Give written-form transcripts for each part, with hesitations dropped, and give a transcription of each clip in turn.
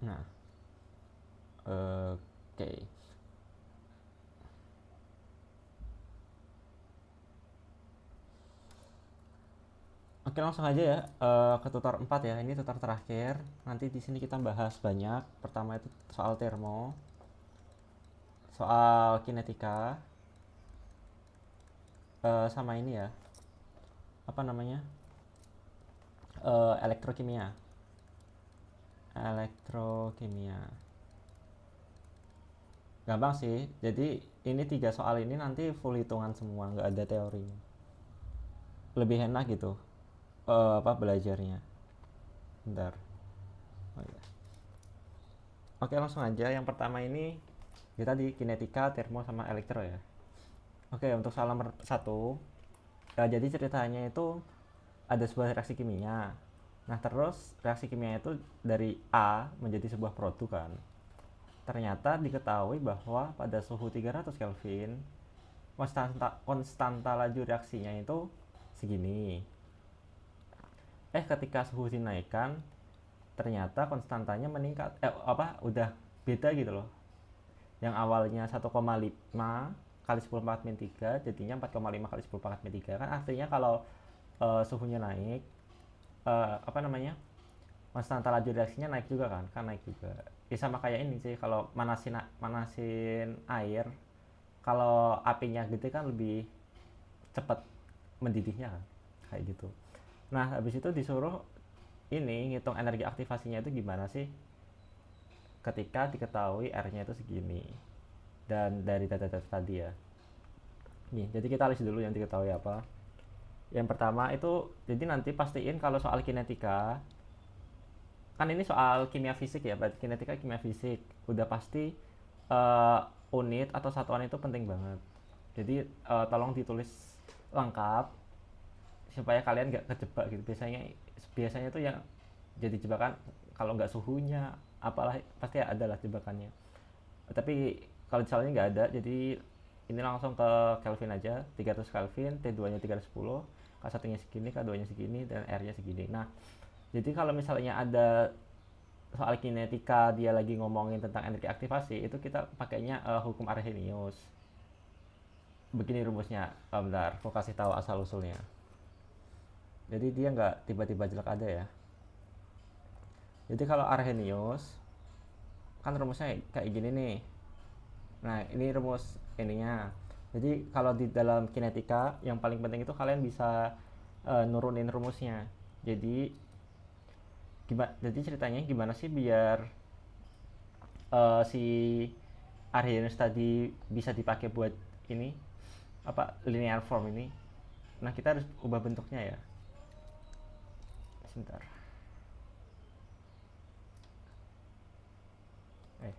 Nah, oke. Okay. Oke, langsung aja ya ke tutor 4 ya. Ini tutor terakhir. Nanti di sini kita bahas banyak. Pertama itu soal termo, soal kinetika, sama ini ya. Apa namanya? Elektrokimia. Elektrokimia. Gampang sih. Jadi ini 3 soal ini nanti full hitungan semua, nggak ada teorinya. Lebih enak gitu. Apa belajarnya. Bentar. Oh, iya. Oke, langsung aja. Yang pertama ini kita di kinetika, termo, sama elektro ya. Oke, untuk soal nomor 1, jadi ceritanya itu ada sebuah reaksi kimia. Nah, terus reaksi kimia itu dari A menjadi sebuah produk kan. Ternyata diketahui bahwa pada suhu 300 Kelvin, konstanta laju reaksinya itu segini. Ketika suhu dinaikkan, ternyata konstantanya meningkat. Udah beda gitu loh. Yang awalnya 1,5 kali 10 pangkat min 3 jadinya 4,5 kali 10 pangkat min 3, kan artinya kalau suhunya naik, apa namanya, konstanta laju reaksinya naik juga kan naik juga. Ya sama kayak ini sih, kalau manasin air, kalau apinya gede kan lebih cepat mendidihnya kan, kayak gitu. Nah, habis itu disuruh ini ngitung energi aktivasinya itu gimana sih ketika diketahui R-nya itu segini, dan dari data-data tadi ya. Nih, jadi kita list dulu yang diketahui apa. Yang pertama itu, jadi nanti pastiin kalau soal kinetika, kan ini soal kimia fisik ya, berarti kinetika kimia fisik. Udah pasti eh, unit atau satuan itu penting banget. Jadi tolong ditulis lengkap supaya kalian nggak kejebak gitu. Biasanya biasanya tuh yang jadi jebakan kalau nggak suhunya, apalah pasti ada lah jebakannya. Tapi kalau misalnya nggak ada, jadi ini langsung ke Kelvin aja. 300 Kelvin, T2 nya 310, K1 nya segini, K2 nya segini, dan R nya segini. Nah, jadi kalau misalnya ada soal kinetika dia lagi ngomongin tentang energi aktivasi, itu kita pakainya hukum Arrhenius. Begini rumusnya. Bentar, aku kasih tahu asal usulnya. Jadi dia nggak tiba-tiba jelek ada ya. Jadi kalau Arrhenius kan rumusnya kayak gini nih. Nah, ini rumus ininya. Jadi kalau di dalam kinetika yang paling penting itu kalian bisa nurunin rumusnya. Jadi ceritanya gimana sih biar si Arrhenius tadi bisa dipakai buat ini, apa, linear form ini. Nah, kita harus ubah bentuknya ya. Sebentar. Eh,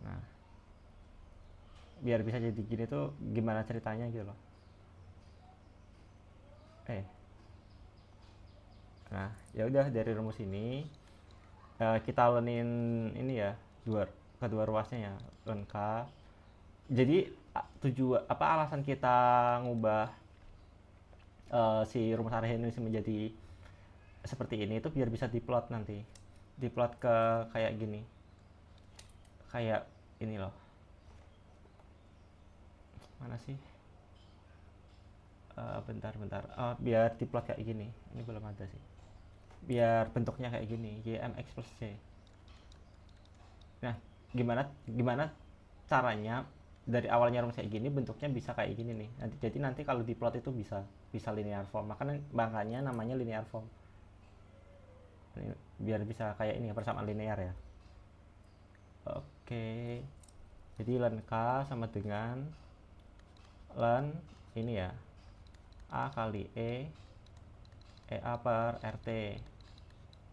nah, biar bisa jadi gini tuh gimana ceritanya gitu loh. Eh, nah, ya udah dari rumus ini kita lenin ini ya, kedua ruasnya ya, len K. Jadi tujuan apa, alasan kita ngubah si rumus Arrhenius menjadi seperti ini itu biar bisa diplot nanti. Diplot ke kayak gini. Kayak ini loh. Mana sih? Bentar. Biar diplot kayak gini. Ini belum ada sih. Biar bentuknya kayak gini, GMX plus C. Nah, gimana gimana caranya dari awalnya rumus kayak gini bentuknya bisa kayak gini nih. Jadi nanti kalau diplot itu bisa bisa linear form. Makanya namanya linear form. Ini, biar bisa kayak ini ya, persamaan linear ya. Oke. Jadi len K sama dengan len ini ya, A kali EA per RT.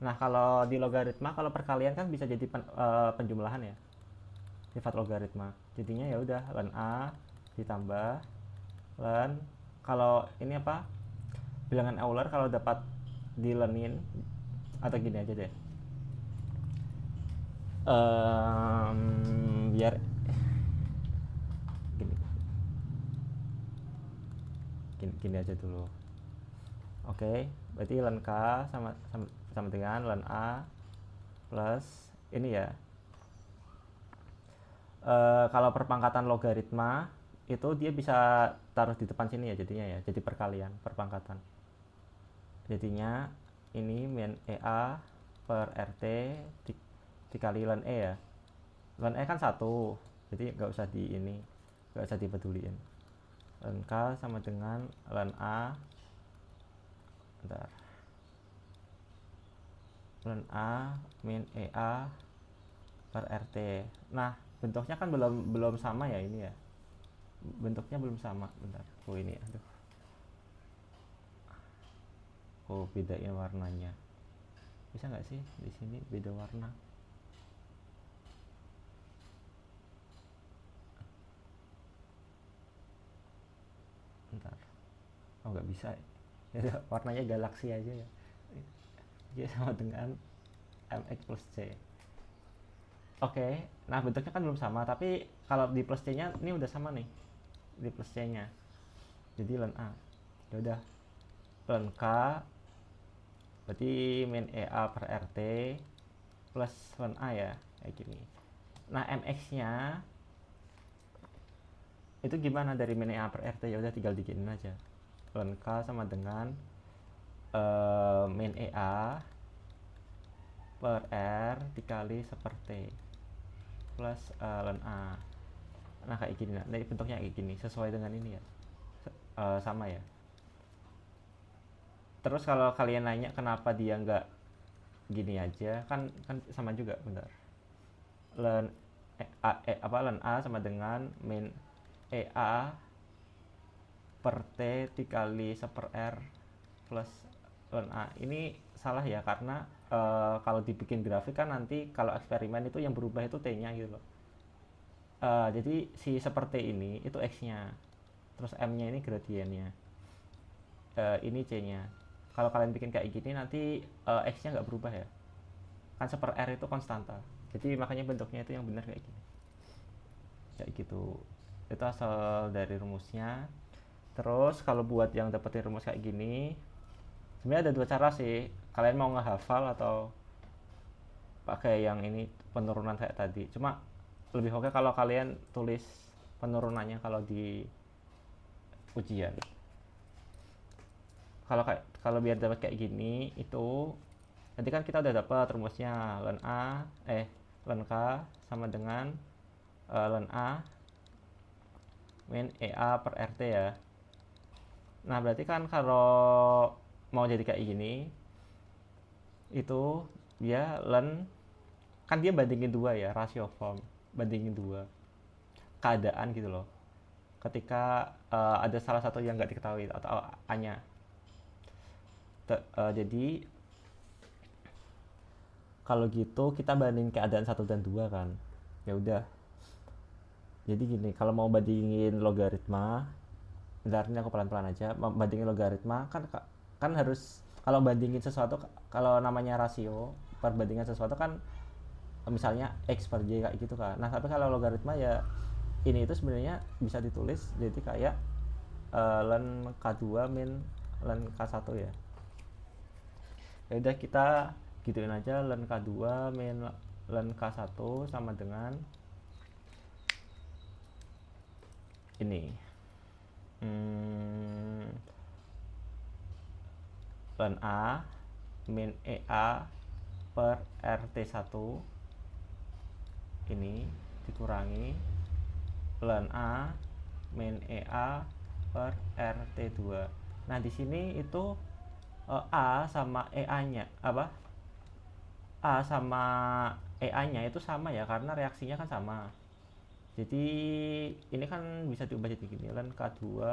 Nah, kalau di logaritma, kalau perkalian kan bisa jadi penjumlahan ya, sifat logaritma. Jadinya ya udah len A ditambah len, kalau ini apa, bilangan Euler kalau dapat dilenin, atau gini aja deh. Biar gini, gini aja dulu. Oke, berarti len K sama dengan len A plus ini ya. Kalau perpangkatan logaritma itu dia bisa taruh di depan sini ya jadinya ya. Jadi perkalian perpangkatan. Jadinya ini min EA per RT dikali len E ya. Len E kan 1. Jadi nggak usah di ini, nggak usah dipeduliin. Len K sama dengan len A. Bentar. Len A min EA per RT. Nah, bentuknya kan belum sama ya ini ya. Bentuknya belum sama. Bentar. Oh ini, aduh. Oh, bedain warnanya. Bisa nggak sih di sini beda warna? Bentar. Oh, nggak bisa. Ya, warnanya galaksi aja ya. Dia sama dengan MX plus C. Oke, nah bentuknya kan belum sama, tapi kalau di plus C-nya ini udah sama nih. Di plus C-nya. Jadi len A. Ya udah. Len K berarti min EA per RT plus len A ya, kayak gini. Nah, MX-nya itu gimana dari min EA per RT? Ya udah tinggal diginin aja. Len K sama dengan min EA per R dikali seperti plus len A. Nah kayak gini, nah bentuknya kayak gini sesuai dengan ini ya. Sama ya. Terus kalau kalian nanya kenapa dia nggak gini aja, kan sama juga, bentar. Len len A sama dengan min EA per T dikali seper R plus len A. Ini salah ya, karena kalau dibikin grafik kan nanti kalau eksperimen itu yang berubah itu T-nya gitu loh. Jadi si seperti ini itu X-nya, terus M-nya ini gradiennya, ini C-nya. Kalau kalian bikin kayak gini nanti X-nya nggak berubah ya, kan seper R itu konstanta, jadi makanya bentuknya itu yang benar kayak gini, kayak gitu. Itu asal dari rumusnya. Terus kalau buat yang dapetin rumus kayak gini, sebenarnya ada dua cara sih. Kalian mau ngehafal atau pakai yang ini penurunan kayak tadi. Cuma lebih oke kalau kalian tulis penurunannya kalau di ujian. Kalau biar dapat kayak gini itu nanti kan kita udah dapat rumusnya len K sama dengan len A min EA per RT ya. Nah, berarti kan kalau mau jadi kayak gini itu dia len, kan dia bandingin dua ya, rasio form, bandingin dua keadaan gitu loh. Ketika ada salah satu yang nggak diketahui atau A-nya. Jadi kalau gitu kita banding keadaan 1 dan 2 kan. Ya udah. Jadi gini, kalau mau bandingin logaritma, bentar ini aku pelan-pelan aja. Bandingin logaritma kan harus, kalau bandingin sesuatu, kalau namanya rasio perbandingan sesuatu kan misalnya X per Y kayak gitu kan. Nah, tapi kalau logaritma ya ini itu sebenarnya bisa ditulis jadi kayak len K2 min len K1 ya. Ya udah kita gituin aja, len K2 min len K1 sama dengan ini. Len A min EA per RT1 ini dikurangi len A min EA per RT2. Nah, di sini itu A sama EA-nya apa? A sama EA-nya itu sama ya, karena reaksinya kan sama. Jadi ini kan bisa diubah jadi gini, len K2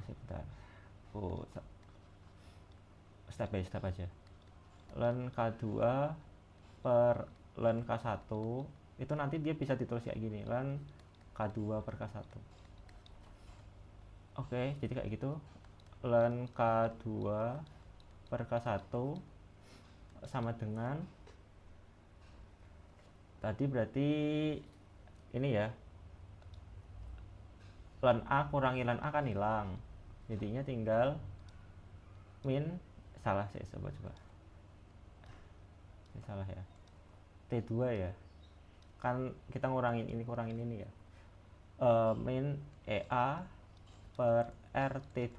sebentar. Oh, step by step aja. Len K2 per len K1 itu nanti dia bisa ditulis kayak gini, len K2 per K1. Oke, jadi kayak gitu. Len K2 per K1 sama dengan tadi, berarti ini ya, len A kurangi len A kan hilang, jadinya tinggal min salah sih, coba ini salah ya, T2 ya, kan kita ngurangin ini ya. Min EA per R T2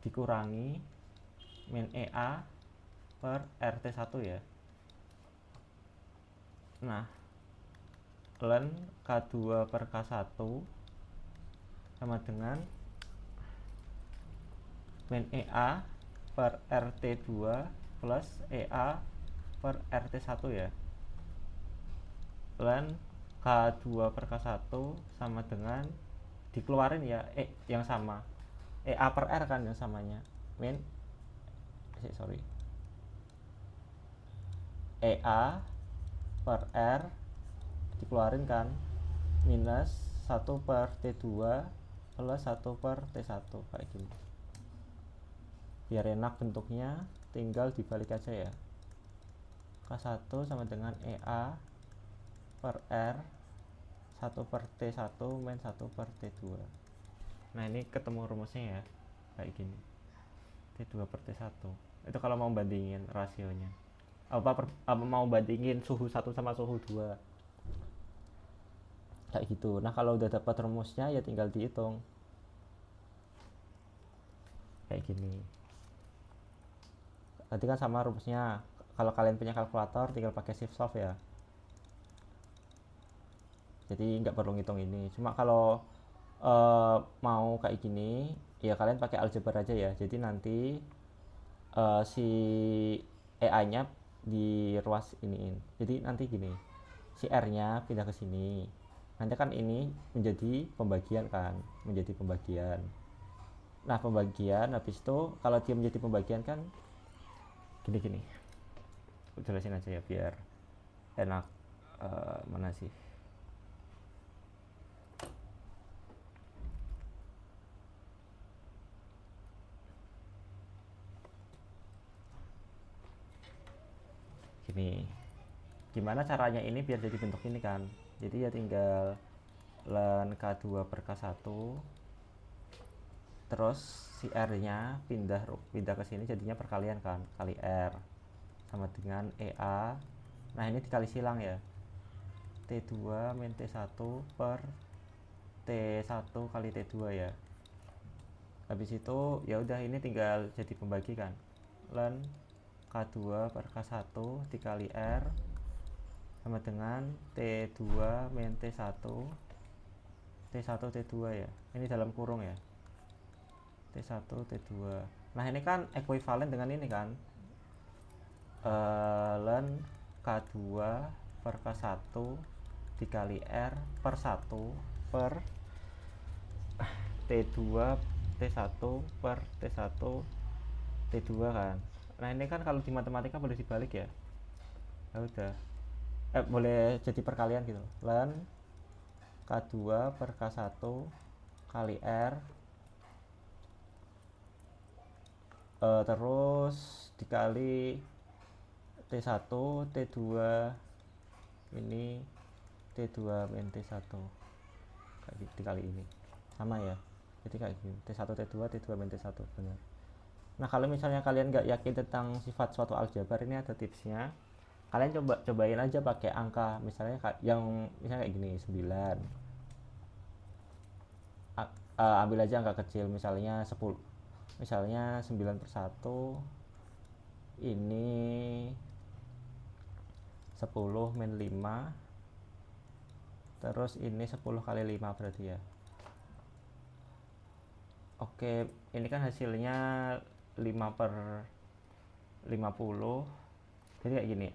dikurangi min EA per RT1 ya. Nah, ln K2 per K1 sama dengan min EA per RT2 plus EA per RT1 ya. Ln K2 per K1 sama dengan dikeluarin ya, yang sama EA per R kan yang samanya, min EA per R dikeluarin kan, minus 1 per T2 plus 1 per T1 kayak gini. Biar enak bentuknya tinggal dibalik aja ya. K1 sama dengan EA per R 1 per T1 min 1 per T2. Nah ini ketemu rumusnya ya, kayak gini, T2 per T1. Itu kalau mau bandingin rasionya, apa mau bandingin suhu 1 sama suhu 2 kayak gitu. Nah kalau udah dapat rumusnya ya tinggal dihitung kayak gini. Tadi kan sama rumusnya, kalau kalian punya kalkulator tinggal pakai shift solve ya, jadi nggak perlu ngitung ini. Cuma kalau mau kayak gini ya kalian pakai aljabar aja ya. Jadi nanti si EA nya di ruas iniin, jadi nanti gini, si R nya pindah ke sini, nanti kan ini menjadi pembagian kan, menjadi pembagian. Nah pembagian habis itu kalau dia menjadi pembagian kan gini, aku jelasin aja ya biar enak. Mana sih, gini, gimana caranya ini biar jadi bentuk ini kan. Jadi ya tinggal ln K2 per K1 terus si R nya pindah ke sini, jadinya perkalian kan, kali R sama dengan EA. Nah ini dikali silang ya, T2 min T1 per T1 kali T2 ya. Habis itu ya udah ini tinggal jadi pembagi kan, ln K2 per K1 dikali R sama dengan T2 min T1 T2 ya, ini dalam kurung ya, T1 T2. Nah ini kan ekuivalen dengan ini kan, ln K2 per K1 dikali R per 1 per T2 T1 per T1 T2 kan. Nah ini kan kalau di matematika boleh dibalik ya, ya udah boleh jadi perkalian gitu, ln K2 per K1 kali R terus dikali T1 T2 ini T2 min T1 kayak gitu, dikali ini sama ya, jadi kayak gini, T1 T2 min T1 benar. Nah kalau misalnya kalian nggak yakin tentang sifat suatu aljabar, ini ada tipsnya. Kalian cobain aja pakai angka, misalnya yang misalnya kayak gini 9, ambil aja angka kecil, misalnya 10, misalnya 9 per 1 ini 10 min 5, terus ini 10 kali 5 berarti ya. Oke, ini kan hasilnya 5 per 50, jadi kayak gini.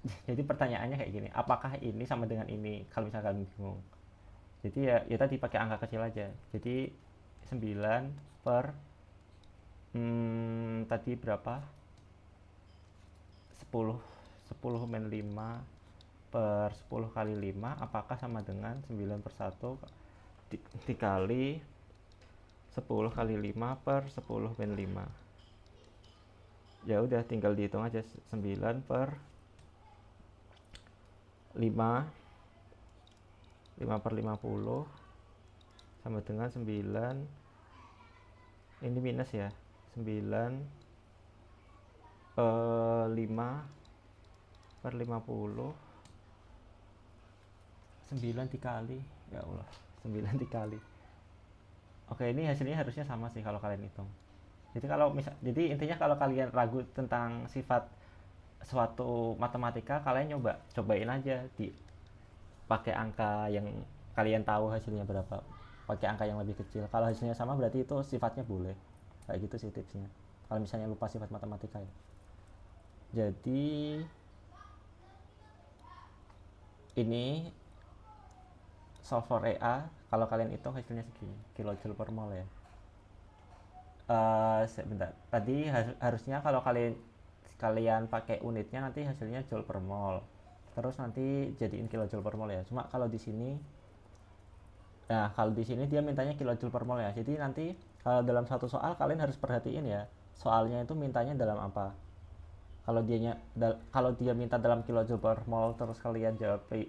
Jadi pertanyaannya kayak gini, apakah ini sama dengan ini, kalau misalkan kalian bingung. Jadi ya tadi pakai angka kecil aja, jadi 9 per tadi berapa, 10 min 5 per 10 kali 5, apakah sama dengan 9 per 1 dikali 10 kali 5 per 10 min 5. Ya udah tinggal dihitung aja, 9 per 5 per 50 sama dengan 9 ini minus ya, 9 5 per 50, 9 dikali, ya Allah, 9 dikali. Oke, ini hasilnya harusnya sama sih kalau kalian hitung. Jadi intinya kalau kalian ragu tentang sifat suatu matematika, kalian cobain aja di pakai angka yang kalian tahu hasilnya berapa, pakai angka yang lebih kecil. Kalau hasilnya sama berarti itu sifatnya boleh. Kayak gitu sih tipsnya kalau misalnya lupa sifat matematika ya. Jadi ini solve for EA, kalau kalian hitung hasilnya segini kilojoule per mol ya. Sebentar, tadi harusnya kalau kalian pakai unitnya nanti hasilnya joule per mol, terus nanti jadiin kilojoule per mol ya. Cuma kalau di sini, nah kalau di sini dia mintanya kilojoule per mol ya. Jadi nanti kalau dalam satu soal kalian harus perhatiin ya, soalnya itu mintanya dalam apa. Kalau dia minta dalam kilojoule per mol terus kalian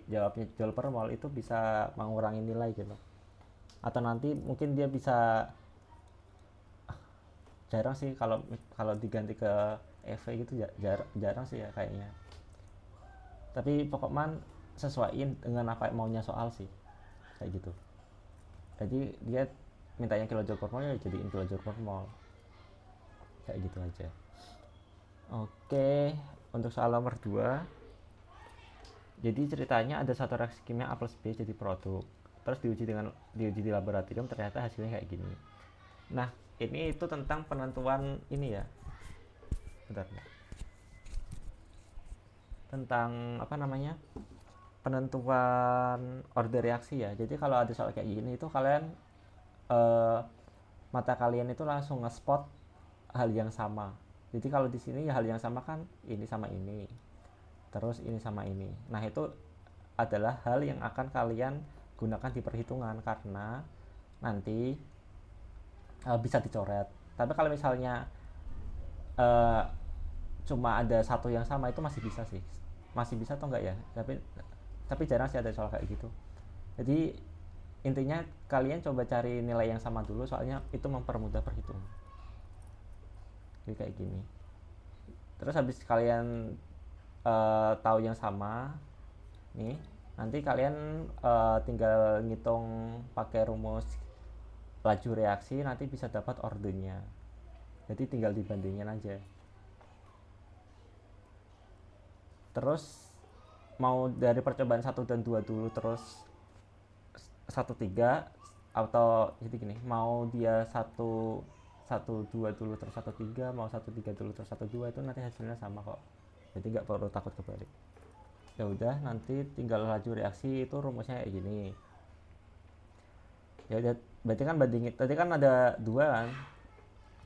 jawabnya joule per mol, itu bisa mengurangi nilai gitu. Atau nanti mungkin dia bisa, jarang sih kalau kalau diganti ke EV gitu, jarang sih ya kayaknya. Tapi pokoknya sesuaiin dengan apa maunya soal sih, kayak gitu. Jadi dia mintanya kilojoule per mol ya jadiin kilojoule per mol, kayak gitu aja. Oke, untuk soal nomor 2, jadi ceritanya ada satu reaksi kimia A plus B jadi produk, terus diuji di laboratorium, ternyata hasilnya kayak gini. Nah, ini itu tentang penentuan ini ya, bentar, tentang apa namanya, penentuan order reaksi ya. Jadi kalau ada soal kayak gini itu kalian, eh, mata kalian itu langsung nge-spot hal yang sama. Jadi kalau di sini ya hal yang sama kan ini sama ini, terus ini sama ini. Nah, itu adalah hal yang akan kalian gunakan di perhitungan karena nanti bisa dicoret. Tapi kalau misalnya uh, cuma ada satu yang sama, itu masih bisa sih, masih bisa atau enggak ya, tapi jarang sih ada soal kayak gitu. Jadi intinya kalian coba cari nilai yang sama dulu, soalnya itu mempermudah perhitungan. Jadi kayak gini. Terus habis kalian tahu yang sama nih, nanti kalian tinggal ngitung pakai rumus laju reaksi, nanti bisa dapat ordernya. Jadi tinggal dibandingin aja. Terus mau dari percobaan 1 dan 2 dulu, terus 1 3, atau jadi gini, mau dia 1 1 2 dulu terus 1 3, mau 1 3 dulu terus 1 2, itu nanti hasilnya sama kok. Jadi nggak perlu takut kebalik. Ya udah, nanti tinggal laju reaksi, itu rumusnya kayak gini. Ya udah, berarti kan bandingin, tadi kan ada 2 kan,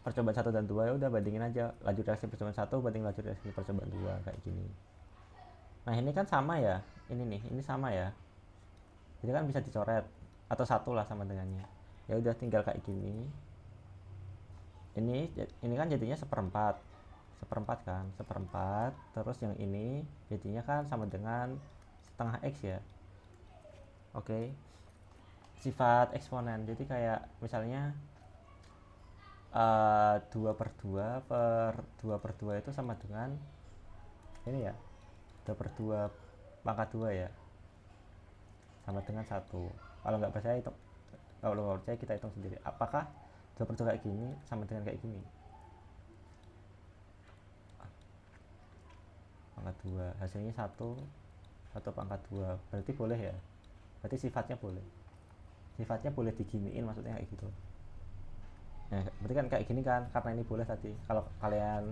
percobaan 1 dan 2, ya udah bandingin aja laju reaksi percobaan 1 banding laju reaksi percobaan 2 kayak gini. Nah, ini kan sama ya, ini sama ya, jadi kan bisa dicoret atau satu lah sama dengannya. Ya udah, tinggal kayak gini. Ini kan jadinya seperempat, seperempat kan, seperempat. Terus yang ini jadinya kan sama dengan setengah x ya. Oke, sifat eksponen, jadi kayak misalnya 2 per 2 per 2 per 2 itu sama dengan ini ya, 2 per 2 pangkat 2 ya, sama dengan 1. Kalau nggak percaya itu, kalau nggak percaya kita hitung sendiri. Apakah 2 per 2 kayak gini sama dengan kayak gini? Pangkat 2, hasilnya 1 pangkat 2, berarti boleh ya, berarti sifatnya boleh diginiin, maksudnya kayak gitu. Nah, berarti kan kayak gini kan, karena ini boleh tadi. Kalau kalian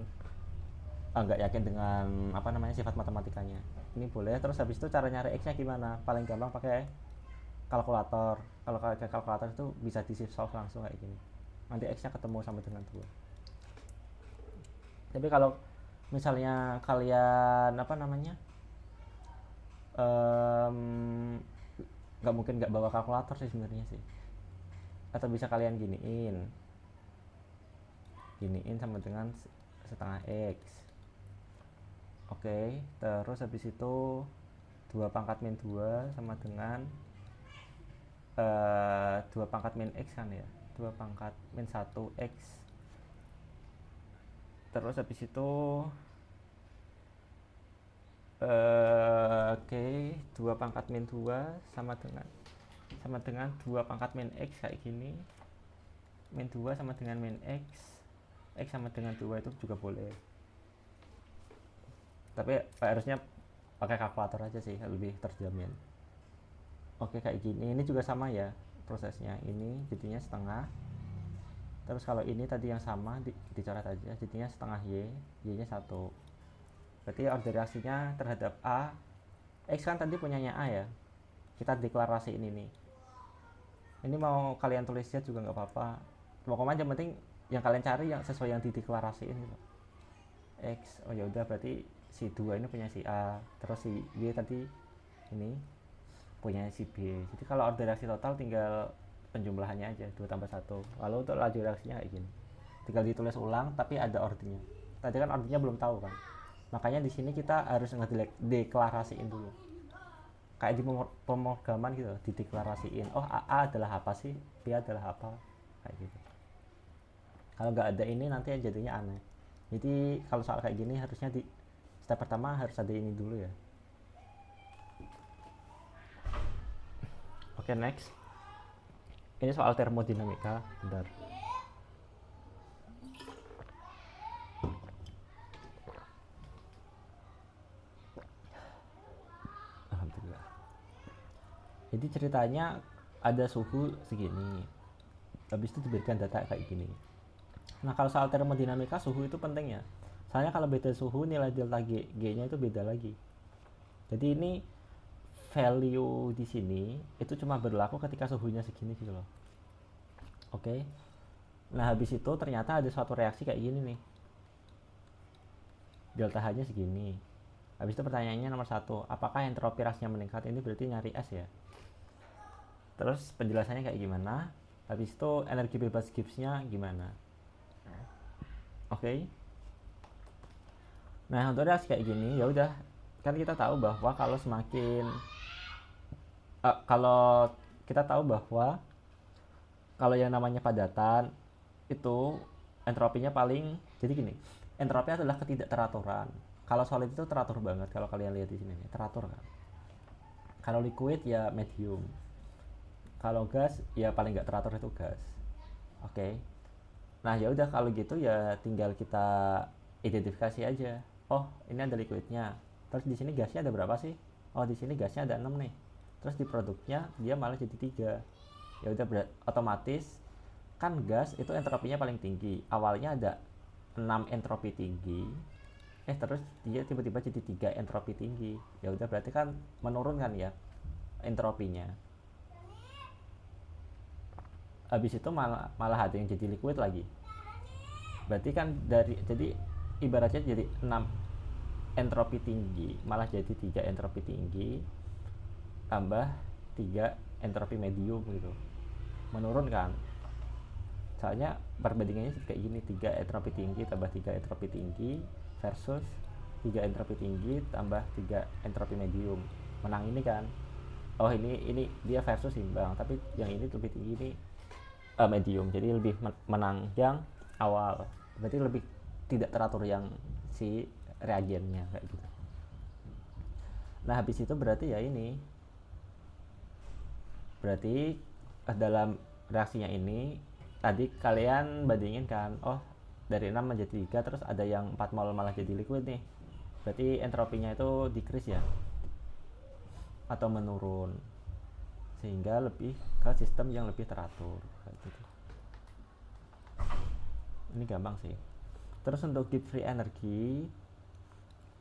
nggak yakin dengan apa namanya sifat matematikanya, ini boleh. Terus habis itu cara nyari x nya gimana? Paling gampang pakai kalkulator. Kalau pakai kalkulator itu bisa di shift solve langsung kayak gini, nanti x nya ketemu sama dengan 2. Tapi kalau misalnya kalian apa namanya, nggak mungkin nggak bawa kalkulator sih sebenarnya sih, atau bisa kalian giniin sama dengan setengah x. Oke, terus habis itu 2 pangkat min 2 sama dengan 2 pangkat min x kan ya, 2 pangkat min 1 x Terus habis itu oke, 2 pangkat min 2 sama dengan 2 pangkat min X kayak gini. Min 2 sama dengan min X sama dengan 2 itu juga boleh. Tapi harusnya pakai kalkulator aja sih, lebih terjamin. Oke, kayak gini. Ini juga sama ya prosesnya. Ini jadinya setengah. Terus kalau ini tadi yang sama dicoret aja, jadinya setengah Y nya 1. Berarti order reaksinya terhadap A, X kan tadi punyanya A ya. Kita deklarasi ini nih. Ini mau kalian tulis Z juga nggak apa-apa. Pokoknya yang penting yang kalian cari yang sesuai yang dideklarasiin gitu. X, oh ya udah berarti si 2 ini punya si A, terus si Y tadi ini punya si B. Jadi kalau order reaksi total tinggal penjumlahannya aja 2 tambah 1. Lalu untuk laju reaksinya kayak gini. Tinggal ditulis ulang tapi ada ordernya. Tadi kan ordernya belum tahu kan. Makanya di sini kita harus ngedeklarasiin dulu. Kayak di pemrograman gitu, dideklarasiin. Oh, A adalah apa sih? B adalah apa? Kayak gitu. Kalau nggak ada ini nanti jadinya aneh. Jadi kalau soal kayak gini harusnya di step pertama harus ada ini dulu ya. Oke, next. Ini soal termodinamika. Bentar. Alhamdulillah. Jadi ceritanya ada suhu segini. Habis itu diberikan data kayak gini. Nah, kalau soal termodinamika suhu itu penting ya. Soalnya kalau beda suhu nilai delta G-nya itu beda lagi. Jadi ini value di sini itu cuma berlaku ketika suhunya segini gitu loh. Oke. Nah, habis itu ternyata ada suatu reaksi kayak gini nih. Delta H-nya segini. Habis itu pertanyaannya nomor 1, apakah entropi reaksinya meningkat? Ini berarti nyari S ya. Terus penjelasannya kayak gimana? Habis itu energi bebas Gibbs-nya gimana? Oke. Nah, untuk reaksi kayak gini ya udah kan kita tahu bahwa kalau kita tahu bahwa kalau yang namanya padatan itu entropinya paling, jadi gini, entropi adalah ketidakteraturan. Kalau solid itu teratur banget, kalau kalian lihat di sini teratur kan. Kalau liquid ya medium. Kalau gas ya paling nggak teratur itu gas. Oke. Nah, ya udah kalau gitu ya tinggal kita identifikasi aja. Oh, ini ada liquidnya. Terus di sini gasnya ada berapa sih? Oh, di sini gasnya ada 6 nih. Terus di produknya dia malah jadi 3. Ya udah otomatis kan gas itu entropinya paling tinggi. Awalnya ada 6 entropi tinggi. Terus dia tiba-tiba jadi 3 entropi tinggi. Ya udah berarti kan menurun kan ya entropinya. Habis itu malah ada yang jadi liquid lagi. Berarti kan jadi ibaratnya jadi 6 entropi tinggi malah jadi 3 entropi tinggi tambah 3 entropi medium gitu. Menurun kan? Soalnya perbandingannya kayak gini, 3 entropi tinggi tambah 3 entropi tinggi versus 3 entropi tinggi tambah 3 entropi medium. Menang ini kan. Oh, ini dia versus imbang, tapi yang ini lebih tinggi ini medium. Jadi lebih menang yang awal. Berarti lebih tidak teratur yang si reagennya kayak gitu. Nah, habis itu berarti ya ini. Berarti dalam reaksinya ini tadi kalian bandingin kan, oh dari 6 menjadi 3 terus ada yang 4 mol malah jadi liquid nih. Berarti entropinya itu decrease ya atau menurun sehingga lebih ke sistem yang lebih teratur kayak gitu. Ini gampang sih. Terus untuk Gibbs free energy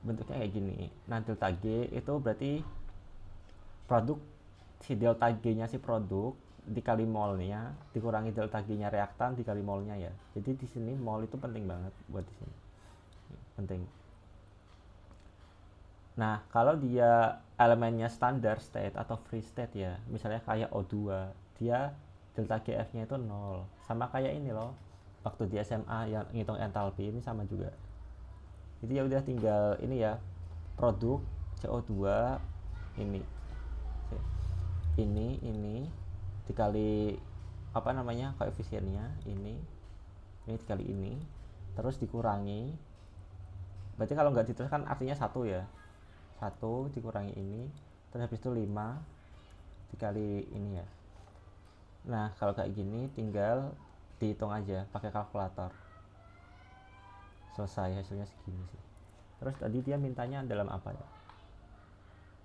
bentuknya kayak gini. Nah, delta G itu berarti produk si delta G-nya si produk dikali molnya dikurangi delta G-nya reaktan dikali molnya ya. Jadi di sini mol itu penting banget buat di sini. Penting. Nah, kalau dia elemennya standard state atau free state ya, misalnya kayak O2, dia delta GF-nya itu 0. Sama kayak ini loh. Waktu di SMA yang ngitung entalpi ini sama juga. Jadi ya udah tinggal ini ya. Produk CO2 ini dikali apa namanya koefisiennya ini dikali ini terus dikurangi, berarti kalau nggak diteruskan artinya 1 ya, 1 dikurangi ini, terus habis itu 5 dikali ini ya. Nah kalau kayak gini tinggal dihitung aja pakai kalkulator, selesai, hasilnya segini sih. Terus tadi dia mintanya dalam apa ya?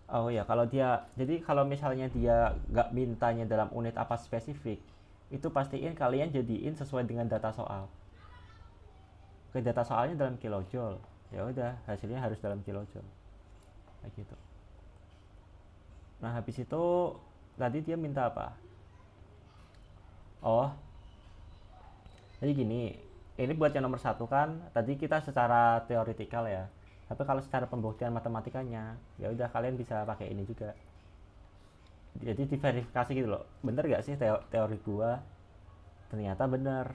Oh ya, kalau dia, jadi kalau misalnya dia nggak mintanya dalam unit apa spesifik, itu pastiin kalian jadiin sesuai dengan data soal. Ke data soalnya dalam kilojoule, ya udah hasilnya harus dalam kilojoule, kayak gitu. Nah habis itu tadi dia minta apa? Oh, jadi gini, ini buat yang nomor 1 kan, tadi kita secara teoritikal ya. Tapi kalau secara pembuktian matematikanya, ya udah kalian bisa pakai ini juga. Jadi diverifikasi gitu loh, bener gak sih teori gua? Ternyata bener.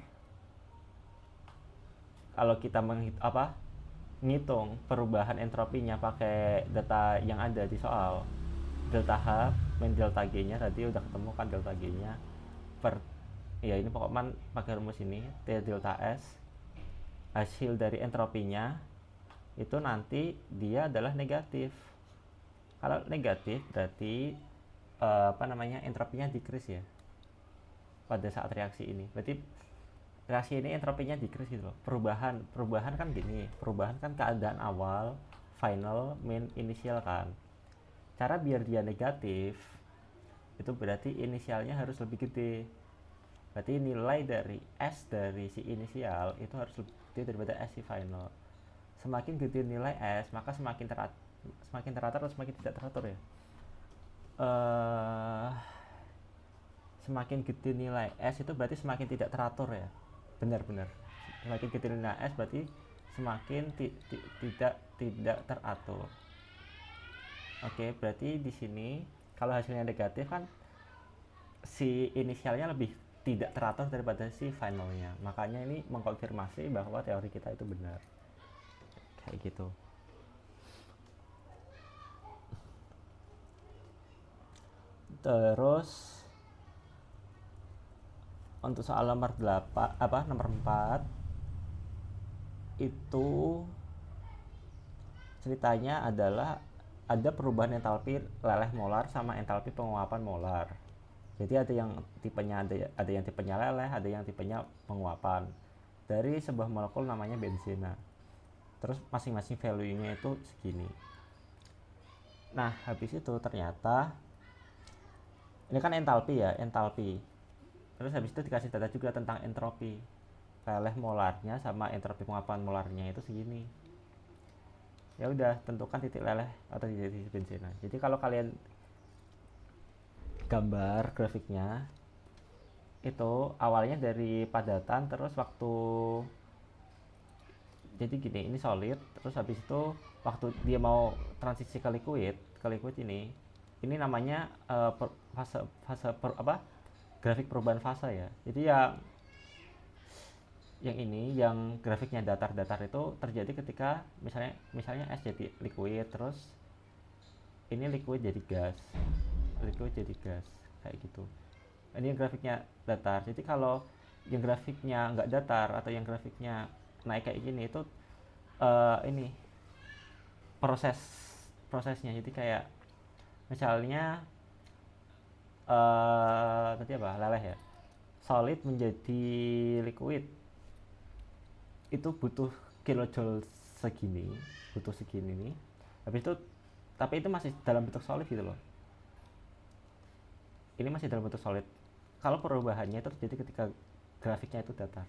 Kalau kita ngitung perubahan entropinya pakai data yang ada di soal, delta H min delta G nya tadi udah ketemu kan, delta G nya per, ya ini pokoknya pakai rumus ini, T delta S, hasil dari entropinya itu nanti dia adalah negatif. Kalau negatif berarti entropinya decrease ya pada saat reaksi ini. Berarti reaksi ini entropinya decrease gitu loh. Perubahan kan gini, perubahan kan keadaan awal, final, min, inisial kan. Cara biar dia negatif itu berarti inisialnya harus lebih gede. Berarti nilai dari S dari si inisial itu harus lebih gede daripada S si final. Semakin gede nilai S, maka semakin teratur atau semakin tidak teratur ya. Semakin gede nilai S itu berarti semakin tidak teratur ya. Benar-benar. Semakin gede nilai S berarti semakin tidak teratur. Oke, berarti di sini kalau hasilnya negatif kan si inisialnya lebih tidak teratur daripada si finalnya. Makanya ini mengkonfirmasi bahwa teori kita itu benar. Kayak gitu. Terus untuk soal nomor 4 itu ceritanya adalah ada perubahan entalpi leleh molar sama entalpi penguapan molar. Jadi ada yang tipenya leleh, ada yang tipenya penguapan dari sebuah molekul namanya benzena. Terus masing-masing value-nya itu segini. Nah habis itu ternyata ini kan entalpi ya, entalpi. Terus habis itu dikasih data juga tentang entropi, leleh molarnya sama entropi penguapan molarnya itu segini. Ya udah tentukan titik leleh atau titik benzena. Jadi kalau kalian gambar grafiknya itu awalnya dari padatan, terus waktu, jadi gini, ini solid, terus habis itu waktu dia mau transisi ke liquid ini namanya grafik perubahan fase ya. Jadi ya yang ini yang grafiknya datar-datar itu terjadi ketika misalnya es jadi liquid, terus ini liquid jadi gas kayak gitu. Ini yang grafiknya datar. Jadi kalau yang grafiknya nggak datar atau yang grafiknya naik kayak gini itu ini prosesnya. Jadi kayak misalnya tadi apa, leleh ya, solid menjadi liquid itu butuh kilojoule segini nih. Habis itu tapi itu masih dalam bentuk solid gitu loh. Ini masih dalam bentuk solid. Kalau perubahannya itu terjadi ketika grafiknya itu datar.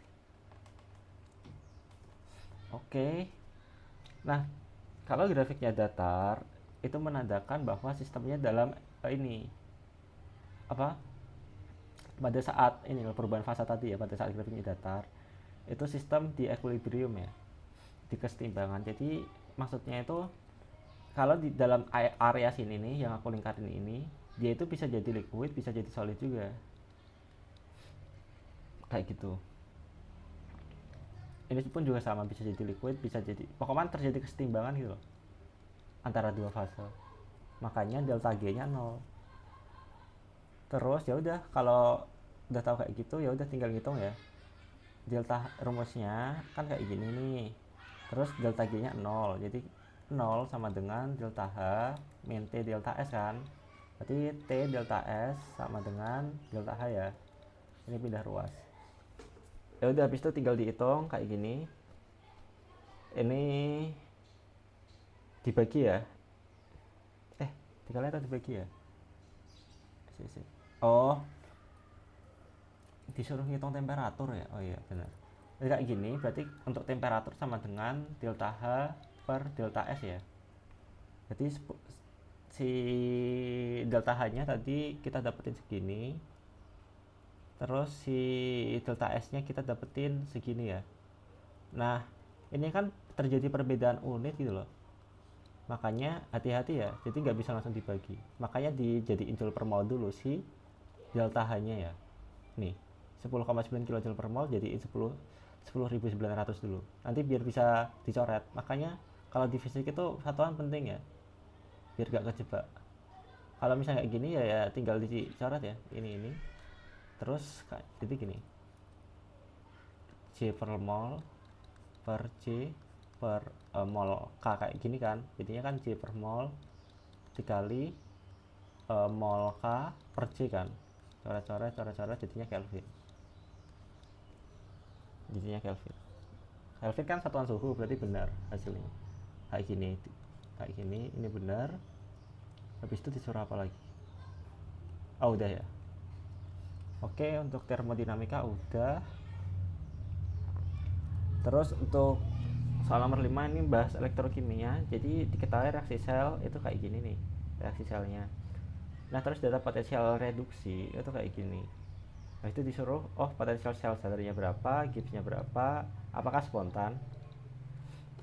Oke. Nah, kalau grafiknya datar itu menandakan bahwa sistemnya dalam ini apa? Pada saat ini perubahan fase tadi ya, pada saat grafiknya datar, itu sistem di equilibrium ya, di kesetimbangan. Jadi maksudnya itu kalau di dalam area sini nih yang aku lingkarin ini, dia itu bisa jadi liquid, bisa jadi solid juga, kayak gitu. Ini pun juga sama, bisa jadi liquid, bisa jadi, pokoknya terjadi kesetimbangan gitu loh antara dua fase. Makanya delta G nya 0. Terus ya udah, kalau udah tahu kayak gitu ya udah tinggal ngitung ya. delta rumusnya kan kayak gini nih. Terus delta G nya 0, jadi 0 sama dengan delta H min T delta S kan. Berarti T delta S sama dengan delta H ya. Ini pindah ruas. Ya udah, habis itu tinggal dihitung kayak gini. Ini dibagi ya. Dikali atau dibagi ya? Oh, disuruh ngitung temperatur ya. Oh iya benar. Jadi kayak gini, berarti untuk temperatur sama dengan delta H per delta S ya. Jadi si delta H-nya tadi kita dapetin segini. Terus si delta S-nya kita dapetin segini ya. Nah, ini kan terjadi perbedaan unit gitu loh. Makanya hati-hati ya, jadi nggak bisa langsung dibagi. Makanya dijadiin joule per mol dulu si delta H-nya ya. Nih, 10,9 kJ per mol jadiin 10.900 dulu. Nanti biar bisa dicoret. Makanya kalau di fisik itu satuan penting ya, biar gak kejebak. Kalau misalnya kayak gini ya tinggal dicoret ya, ini. Terus jadi gini, J per mol per J per mol K kayak gini kan. Jadinya kan J per mol dikali mol K per J kan. Coret jadinya Kelvin. Kelvin kan satuan suhu, berarti benar hasilnya. Kayak gini, ini benar. Habis itu disuruh apa lagi? Oh udah ya. Oke, untuk termodinamika udah. Terus untuk soal nomor 5 ini bahas elektrokimia. Jadi diketahui reaksi sel itu kayak gini nih, reaksi selnya. Nah, terus data potensial reduksi itu kayak gini. Nah, itu disuruh, potensial sel sadarnya berapa, Gibbsnya berapa, apakah spontan.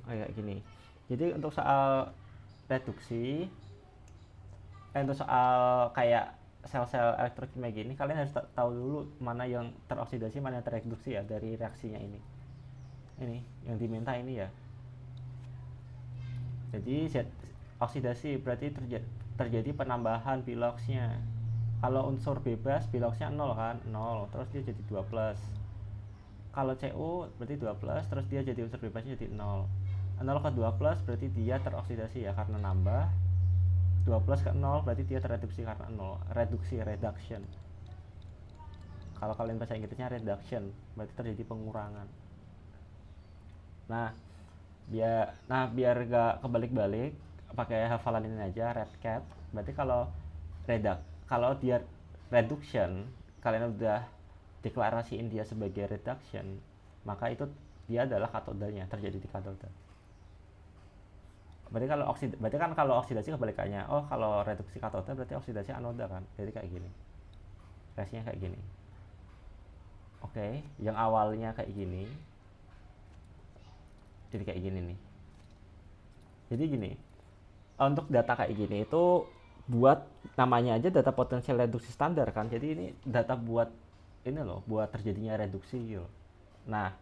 Kayak gini. Jadi untuk soal reduksi, untuk soal kayak sel-sel elektrokimia gini, kalian harus tahu dulu mana yang teroksidasi, mana yang tereduksi ya dari reaksinya ini. Ini yang diminta ini ya. Jadi oksidasi berarti terjadi penambahan biloxnya. Kalau unsur bebas biloxnya 0 kan, 0, terus dia jadi 2 plus. Kalau Cu berarti 2 plus, terus dia jadi unsur bebasnya jadi 0. 0 ke 2 plus berarti dia teroksidasi ya karena nambah. 2 plus ke 0 berarti dia tereduksi karena 0. Reduction. Kalau kalian bahasa Inggrisnya reduction, berarti terjadi pengurangan. Nah, biar gak kebalik-balik, pakai hafalan ini aja, red cat. Berarti kalau dia reduction, kalian udah deklarasiin dia sebagai reduction, maka itu dia adalah katodanya, terjadi di katoda. Berarti kan kalau oksidasi kebalikannya. Kalau reduksi katoda berarti oksidasi anoda kan. Jadi kayak gini. Reaksinya kayak gini. Oke, yang awalnya kayak gini. Jadi kayak gini nih. Jadi gini, untuk data kayak gini itu buat namanya aja data potensial reduksi standar kan. Jadi ini data buat ini loh, buat terjadinya reduksi gitu. Nah,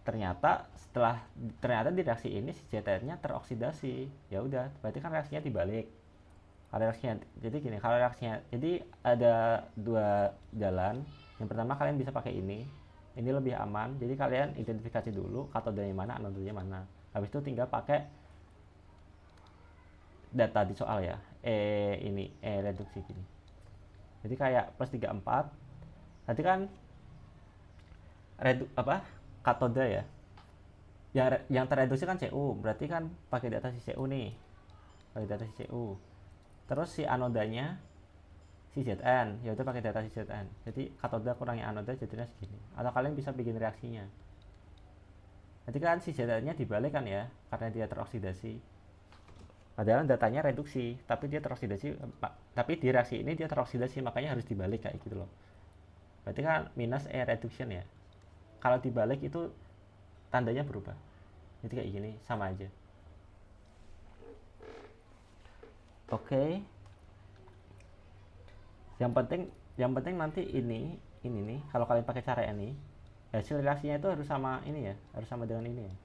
ternyata di reaksi ini si ZN-nya teroksidasi. Ya udah, berarti kan reaksinya dibalik. Kalau reaksinya jadi ada dua jalan. Yang pertama kalian bisa pakai ini lebih aman. Jadi kalian identifikasi dulu katodanya mana, anodanya mana. Habis itu tinggal pakai data di soal ya. Reduksi gini. Jadi kayak plus 34. Nanti kan katoda ya. Yang tereduksi kan Cu, berarti kan pakai data si Cu nih. Terus si anodanya si Zn, ya udah pakai data si Zn. Jadi katoda kurangi anoda jadinya segini. Atau kalian bisa bikin reaksinya. Nanti kan si Zn-nya dibalik kan ya, karena dia teroksidasi. Padahal datanya reduksi, tapi dia teroksidasi. Tapi di reaksi ini dia teroksidasi, makanya harus dibalik kayak gitu loh. Berarti kan minus reduction ya. Kalau dibalik itu tandanya berubah. Jadi kayak gini, sama aja. Oke. Yang penting nanti ini nih, kalau kalian pakai cara ini, hasil reaksinya itu harus sama ini ya, harus sama dengan ini ya.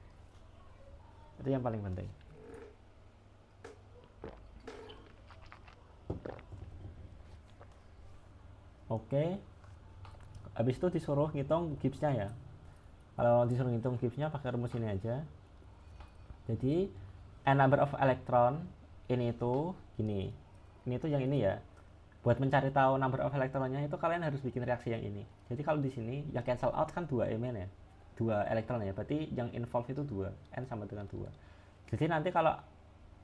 Itu yang paling penting. Oke. Habis itu disuruh ngitung Gibbsnya ya. Kalau disuruh ngitung Gibbsnya pakai rumus ini aja. Jadi n number of electron ini itu gini. Ini tuh yang ini ya. Buat mencari tahu number of elektronnya itu kalian harus bikin reaksi yang ini. Jadi kalau di sini yang cancel out kan 2 Mn ya. 2 elektron ya. Berarti yang involve itu 2. N sama dengan 2.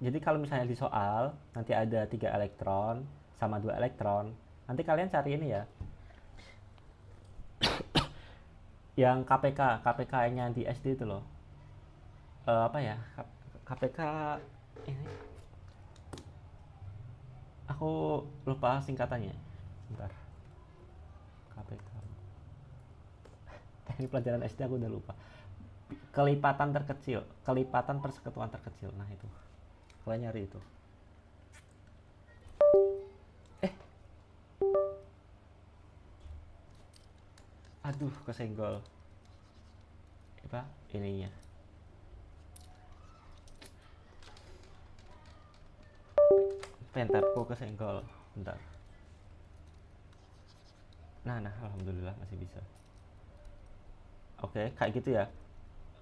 Jadi kalau misalnya di soal nanti ada 3 elektron sama 2 elektron, nanti kalian cari ini ya. Yang KPK-nya di SD itu loh. Apa ya? KPK ini aku lupa singkatannya. Bentar. KPK. Ini pelajaran SD aku udah lupa. Kelipatan terkecil, kelipatan persekutuan terkecil. Nah itu. Kalian nyari itu. Aduh, kesenggol. Apa? Ininya. Pentabku kesenggol. Bentar. Nah, alhamdulillah masih bisa. Oke, kayak gitu ya.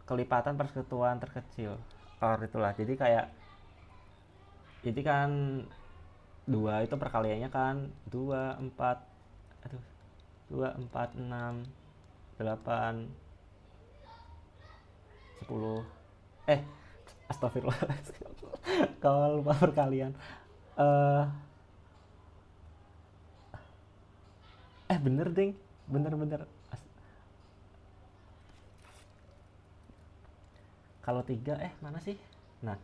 Kelipatan persekutuan terkecil. Itulah. Jadi kan 2 itu perkaliannya kan 2, 4, 6, 8, 10. Astagfirullah. Kalau lupa perkalian. Bener ding. Bener. Kalau 3 mana sih? Nah,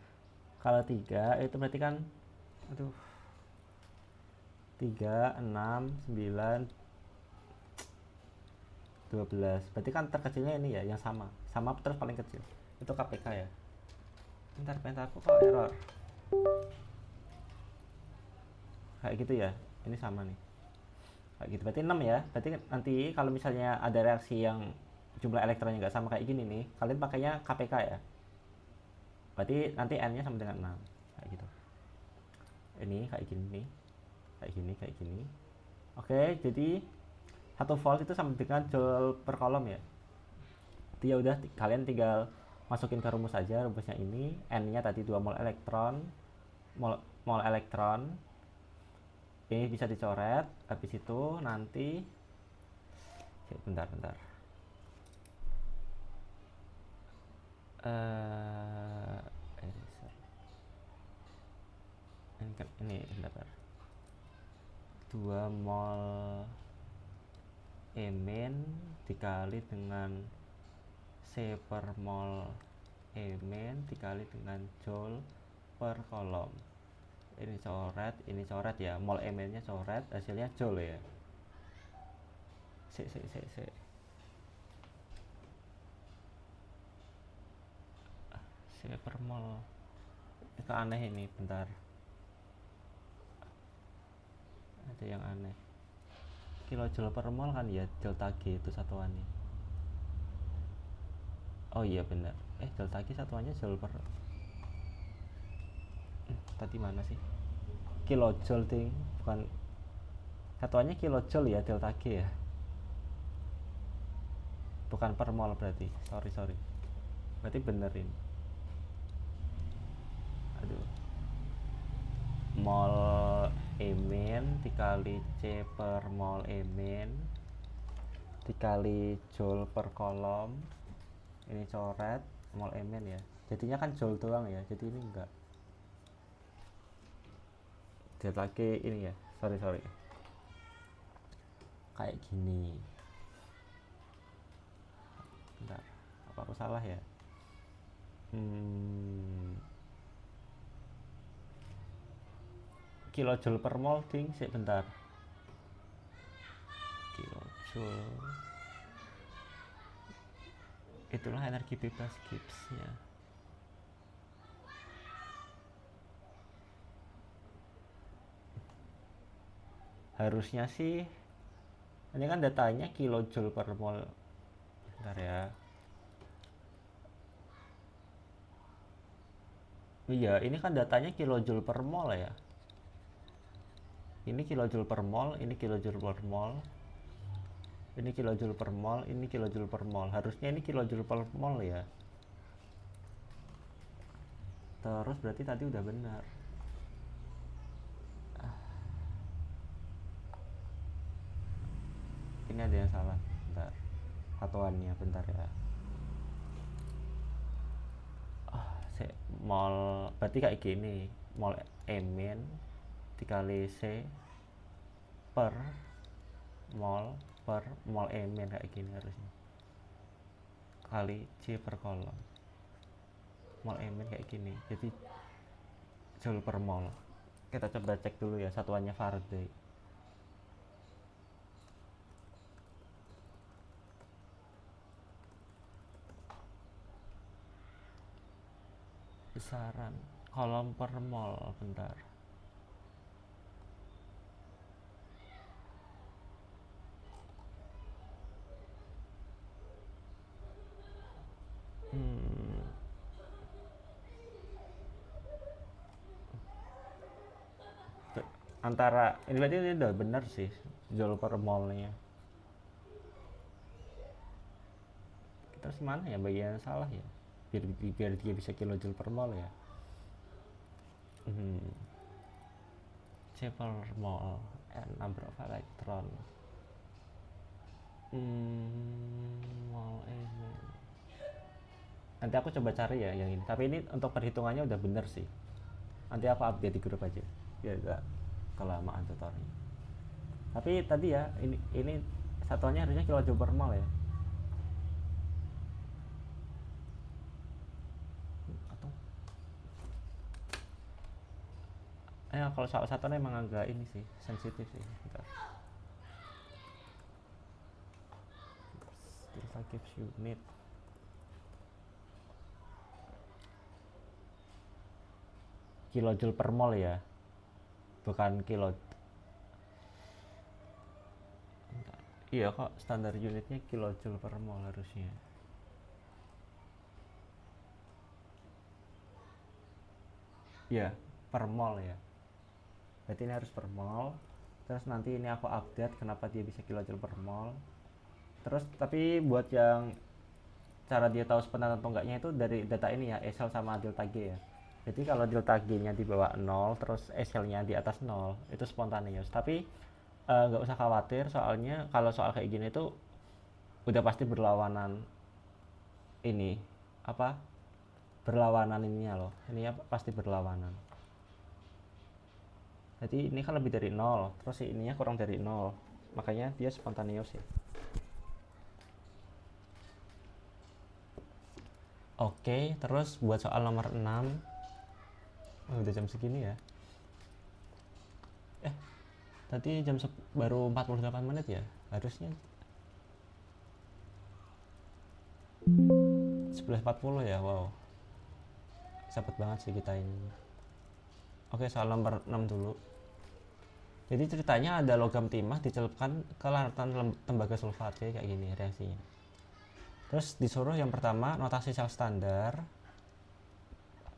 kalau 3 itu berarti kan 3, 6, 9, 12. Berarti kan terkecilnya ini ya, yang sama terus paling kecil. Itu KPK ya. Bentar aku kok error. Kayak gitu ya. Ini sama nih. Kayak gitu. Berarti 6 ya. Berarti nanti kalau misalnya ada reaksi yang jumlah elektronnya nggak sama kayak gini nih, kalian pakainya KPK ya. Berarti nanti N-nya sama dengan 6. Kayak gitu. Ini kayak gini nih. Kayak gini. Oke, jadi 1 volt itu sama dengan joule per kolom ya. Jadi ya udah kalian tinggal masukin ke rumus aja. Rumusnya ini N-nya tadi 2 mol elektron. Mol elektron. Ini bisa dicoret. Habis itu nanti bentar. Ini bentar. 2 mol Mn dikali dengan C per mol Mn dikali dengan joule per kolom. Ini coret ya, mol Mn nya coret, hasilnya joule ya. C per mol. Itu aneh ini, bentar. Ada yang aneh. Kilojoule per mol kan ya, delta G itu satuannya. Oh iya benar. Delta G satuannya joule per. Tadi mana sih? Kilojoule ding, bukan. Satuannya kilojoule ya, delta G ya. Bukan per mol berarti. Sorry. Berarti benerin. Aduh. Mol Mn dikali C per mol Mn dikali joule per kolom. Ini coret mol Mn ya. Jadinya kan joule doang ya. Jadi ini enggak. Lihat lagi ini ya. Sorry. Kayak gini. Bentar. Apa aku salah ya? Kilojoule per mol ding, bentar. Kilojoule. Itulah energi bebas Gibbsnya. Harusnya sih ini kan datanya kilojoule per mol. Bentar ya. Iya, ini kan datanya kilojoule per mol ya. Ini kilojoule per mol, ini kilojoule per mol. Ini kilojoule per mol, ini kilojoule per mol. Harusnya ini kilojoule per mol ya. Terus berarti tadi udah benar. Ini ada yang salah. Bentar. Satuannya bentar ya. Mol berarti kayak gini. Mol min dikali C per mol min kayak gini harusnya. Kali C per kolom. Mol min kayak gini. Jadi joule per mol. Kita coba cek dulu ya satuannya Faraday. Besaran kolom per mol, bentar. Antara ini berarti ini udah benar sih joule per molnya. Terus mana ya bagian yang salah ya? Biar dia bisa kilojoule per mol ya. C per mol number of electron. Mol min. Nanti aku coba cari ya yang ini. Tapi ini untuk perhitungannya udah bener sih. Nanti aku update di grup aja. Biar gak kelamaan tutorialnya. Tapi tadi ya ini satuannya harusnya kilojoule per mol ya. Kalau soal satuan emang agak ini sih sensitif sih. Bentar. Delta gives unit. Kilojoule per mol ya, bukan kilo. Iya kok standar unitnya kilojoule per mol harusnya. Iya per mol ya. Berarti ini harus per mol. Terus nanti ini aku update kenapa dia bisa kilojoule per mol. Terus tapi buat yang cara dia tahu sebenarnya atau enggaknya itu dari data ini ya, SL sama delta G ya. Jadi kalau delta G-nya di bawah 0, terus SL-nya di atas 0, itu spontaneous. Tapi nggak usah khawatir, soalnya kalau soal kayak gini itu udah pasti berlawanan ini apa? Berlawanan ininya loh. Ini pasti berlawanan. Jadi ini kan lebih dari 0, terus ininya kurang dari 0. Makanya dia spontaneous ya. Oke, terus buat soal nomor 6. Udah jam segini ya. Tadi baru 48 menit ya. Harusnya 11.40 ya. Wow. Cepet banget sih kita ini. Oke, soal nomor 6 dulu. Jadi ceritanya ada logam timah dicelupkan ke larutan tembaga sulfat kayak gini reaksinya. Terus disuruh yang pertama notasi sel standar.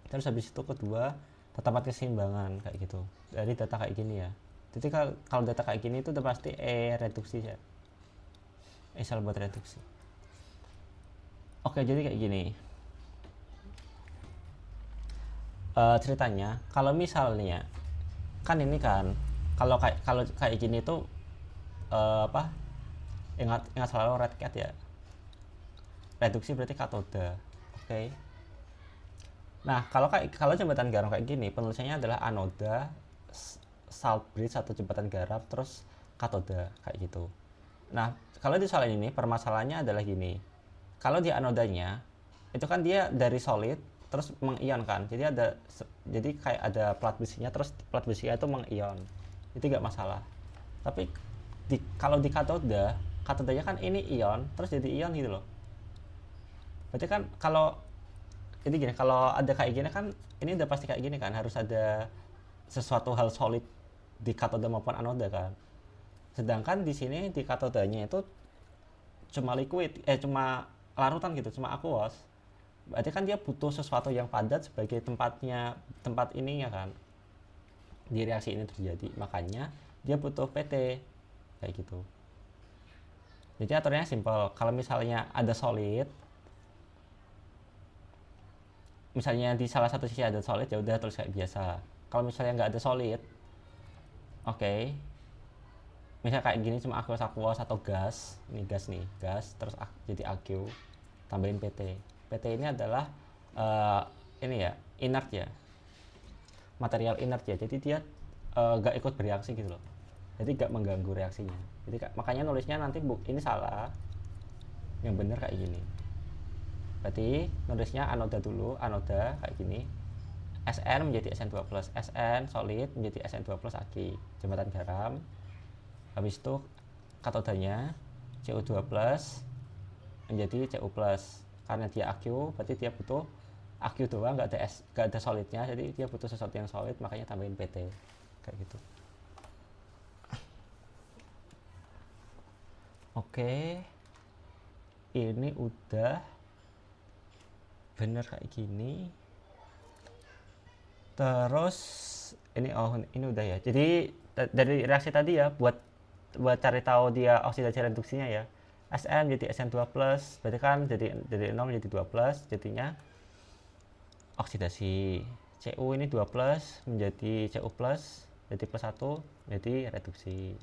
Terus habis itu kedua tetapan keseimbangan kayak gitu. Dari data kayak gini ya. Jadi kalau data kayak gini itu udah pasti reduksi ya. Sel buat reduksi. Oke, jadi kayak gini. Ceritanya kalau misalnya kan ini kan kalau kayak gini tuh ingat selalu red cat ya, reduksi berarti katoda. Oke. Nah kalau jembatan garam kayak gini penulisannya adalah anoda, salt bridge atau jembatan garam, terus katoda kayak gitu. Nah kalau di soal ini permasalahannya adalah gini, kalau di anodanya itu kan dia dari solid terus mengion kan, jadi kayak ada plat besinya, terus plat besinya itu mengion, itu nggak masalah. Tapi kalau di katodanya kan ini ion terus jadi ion gitu loh. Berarti kan kalau ada kayak gini kan ini udah pasti kayak gini kan, harus ada sesuatu hal solid di katoda maupun anoda kan. Sedangkan di sini di katodanya itu cuma liquid, cuma larutan gitu, cuma aqueous. Berarti kan dia butuh sesuatu yang padat sebagai tempat ininya kan di reaksi ini terjadi, makanya dia butuh PT kayak gitu. Jadi aturannya simple. Kalau misalnya ada solid, misalnya di salah satu sisi ada solid, ya udah terus kayak biasa. Kalau misalnya nggak ada solid, oke, misalnya kayak gini cuma aqueous atau gas, ini gas nih, gas terus jadi aqueous, tambahin PT. PT ini adalah ini ya, inert ya, material inert ya, jadi dia nggak ikut bereaksi gitu loh, jadi nggak mengganggu reaksinya. Jadi makanya nulisnya nanti ini salah, yang bener kayak gini. Berarti nulisnya anoda dulu, anoda kayak gini, Sn menjadi Sn2+, Sn solid menjadi Sn2+ aki, jembatan garam. Habis itu katodanya CO2+ menjadi Cu+. Karena dia aqueous, berarti dia butuh aqueous doang, nggak ada solidnya, jadi dia butuh sesuatu yang solid, makanya tambahin PT kayak gitu. Oke, ini udah bener kayak gini. Terus ini udah ya. Jadi dari reaksi tadi ya, buat cari tahu dia oksidasi reduksinya ya, Sn jadi Sn2+, berarti kan dari 0 menjadi 2+, jadinya oksidasi. Cu ini 2+ menjadi Cu+, jadi +1, jadi reduksi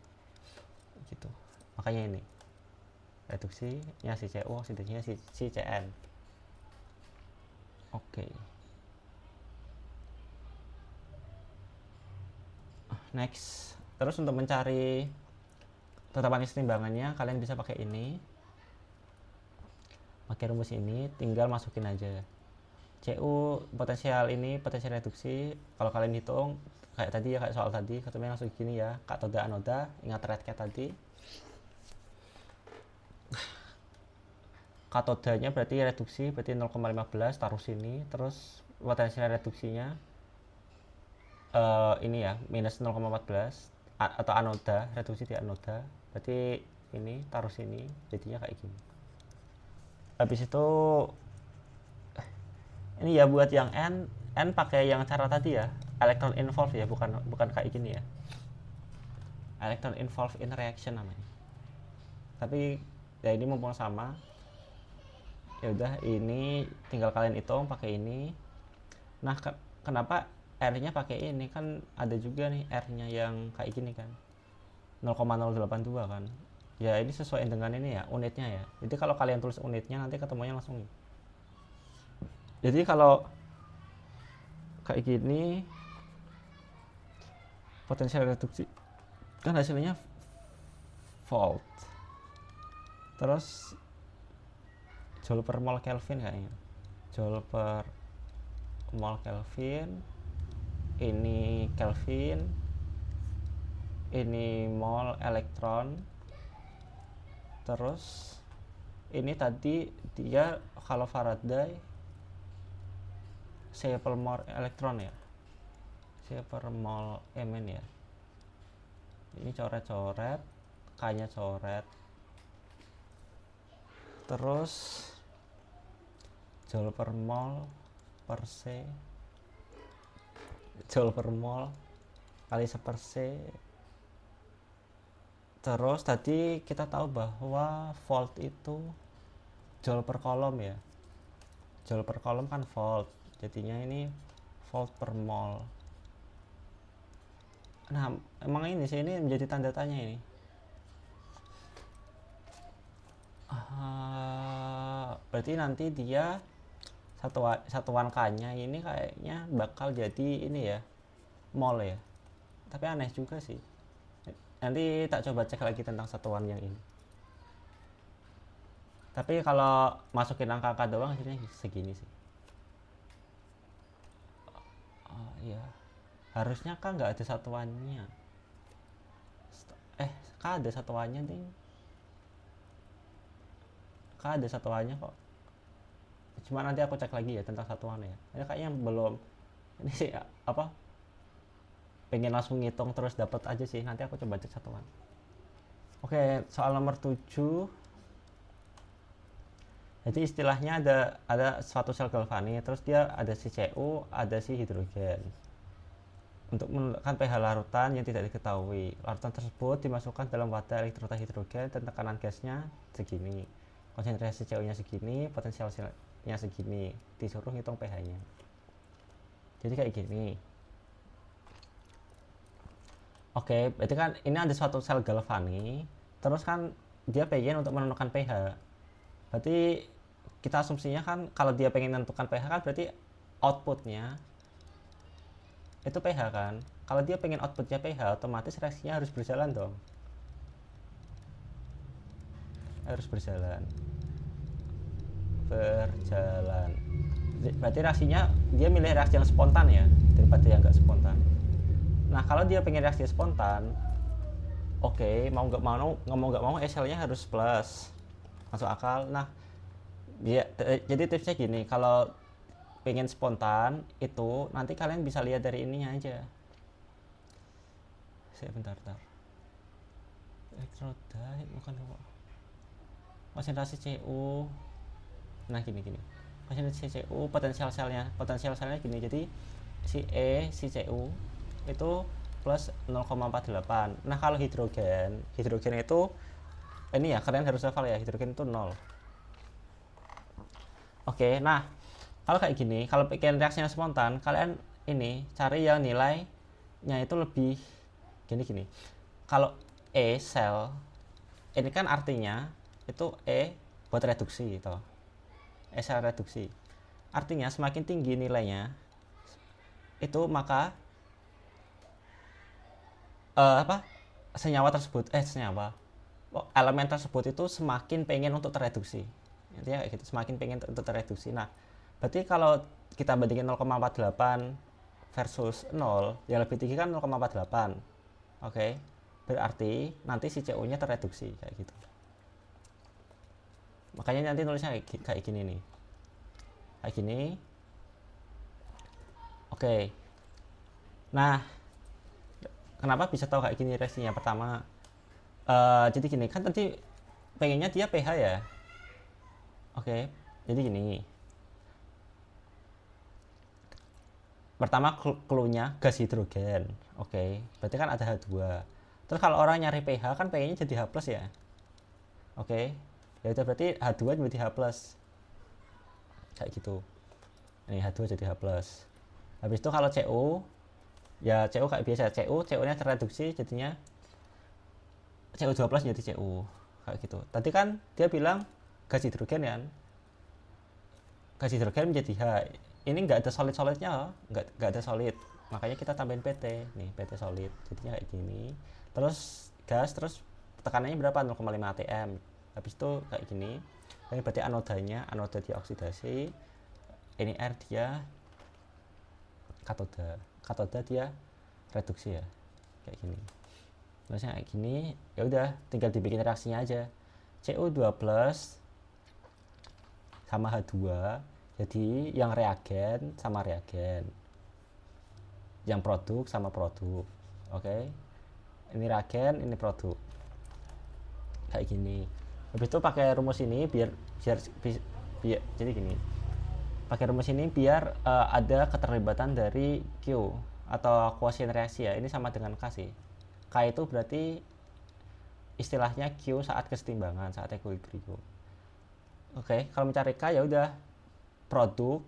gitu. Makanya ini reduksinya si Cu, oksidasinya si Cn. Oke. Next, terus untuk mencari tetapan keseimbangannya, kalian bisa pakai ini, pakai rumus ini, tinggal masukin aja Cu potensial ini, potensial reduksi. Kalau kalian hitung kayak tadi ya, kayak soal tadi, ketemunya langsung gini ya, katoda anoda, ingat red cat tadi. Katodanya berarti reduksi, berarti 0,15, taruh sini. Terus potensial reduksinya ini ya, minus 0,14, atau anoda, reduksi di anoda, berarti ini taruh sini, jadinya kayak gini. Habis itu ini ya buat yang N pakai yang cara tadi ya, electron involved ya, bukan kayak gini ya, electron involved in reaction namanya. Tapi ya ini mumpung sama, ya udah ini tinggal kalian hitung pakai ini. Nah kenapa R-nya pakai ini, kan ada juga nih R-nya yang kayak gini kan, 0,082 kan. Ya ini sesuai dengan ini ya, unitnya ya. Jadi kalau kalian tulis unitnya nanti ketemunya langsung. Jadi kalau kayak gini potensial reduksi kan hasilnya volt. Terus joule per mol Kelvin kayaknya. Joule per mol Kelvin. Ini Kelvin, ini mol elektron, terus ini tadi dia kalau Faraday C per mol elektron ya, C per mol Mn ya. Ini coret-coret, K-nya coret, terus joule per mol per C, joule per mol kali 1/C. Terus tadi kita tahu bahwa volt itu joule per kolom ya, joule per kolom kan volt, jadinya ini volt per mol. Nah emang ini sih, ini menjadi tanda tanya ini. Berarti nanti dia satuan K-nya ini kayaknya bakal jadi ini ya, mol ya. Tapi aneh juga sih. Nanti tak coba cek lagi tentang satuan yang ini. Tapi kalau masukin angka-angka doang hasilnya segini sih. Oh iya. Harusnya kan nggak ada satuannya. Kan ada satuannya ding. Kan ada satuannya kok. Cuma nanti aku cek lagi ya tentang satuannya. Ini kayaknya belum. Ini sih apa? Pengen langsung ngitung terus dapat aja sih. Nanti aku coba cek satuan. Oke, soal nomor 7. Jadi istilahnya ada suatu sel galvanik, terus dia ada si Cu, ada si hidrogen. untuk menentukan pH larutan yang tidak diketahui. Larutan tersebut dimasukkan dalam wadah elektroda hidrogen dan tekanan gasnya segini. Konsentrasi CO-nya segini, potensialnya segini. Disuruh hitung pH-nya. Jadi kayak gini. Oke, berarti kan ini ada suatu sel galvani, terus kan dia pengen untuk menentukan pH. Berarti kita asumsinya kan kalau dia pengen menentukan pH kan berarti outputnya itu pH kan. Kalau dia pengen outputnya pH, otomatis reaksinya harus berjalan dong. Harus berjalan. Berarti reaksinya dia milih reaksi yang spontan ya, daripada yang nggak spontan. Nah kalau dia pengen reaksi spontan, oke, mau nggak mau SL-nya harus plus, masuk akal. Nah jadi tipsnya gini, kalau pengen spontan itu nanti kalian bisa lihat dari ininya aja. Bentar. Elektroda bukan konsentrasi CO. Nah gini konsentrasi CO, potensial selnya gini. Jadi si E si CO itu plus 0,48. Nah kalau hidrogen itu ini ya, kalian harus hafal ya, hidrogen itu 0. Oke, nah kalau kayak gini, kalau bikin reaksinya spontan, kalian ini cari yang nilainya itu lebih gini. Kalau E sel ini kan artinya itu E buat reduksi gitu. E sel reduksi. Artinya semakin tinggi nilainya itu maka elemen tersebut itu semakin pengen untuk tereduksi. Intinya kayak gitu, semakin pengen untuk tereduksi. Nah, berarti kalau kita bandingin 0,48 versus 0, yang lebih tinggi kan 0,48. Oke. Berarti nanti si CO-nya tereduksi kayak gitu. Makanya nanti nulisnya kayak gini nih. Kayak gini. Oke. Nah, kenapa bisa tahu kayak gini reaksinya? Pertama, jadi gini kan tadi pengennya dia pH ya. Oke, jadi gini. Pertama clue-nya gas hidrogen. Oke, berarti kan ada H2. Terus kalau orang nyari pH kan pengennya jadi H+ ya. Oke. Ya udah berarti H2 jadi H+. Kayak gitu. Ini H2 jadi H+. Habis itu kalau CO ya CO kayak biasa, CO-nya tereduksi jadinya CO2+ jadi CO kayak gitu. Tadi kan dia bilang gas hidrogen kan, gas hidrogen menjadi H. Ini nggak ada solid-solidnya, nggak ada solid, makanya kita tambahin PT nih, PT solid jadinya kayak gini. Terus gas, terus tekanannya berapa, 0,5 atm. Habis itu kayak gini. Ini berarti anoda dia oksidasi, ini R dia katoda dia reduksi ya, kayak gini. Terusnya kayak gini, ya udah tinggal dibikin reaksinya aja. CO2+ sama H2, jadi yang reagen sama reagen, yang produk sama produk. Oke. Ini reagen, ini produk. Kayak gini. Habis itu pakai rumus ini biar jadi gini. Pakai rumus ini biar ada keterlibatan dari Q atau kuosien reaksi ya. Ini sama dengan K sih. K itu berarti istilahnya Q saat kesetimbangan, saat equilibrium. Oke, kalau mencari K ya udah produk,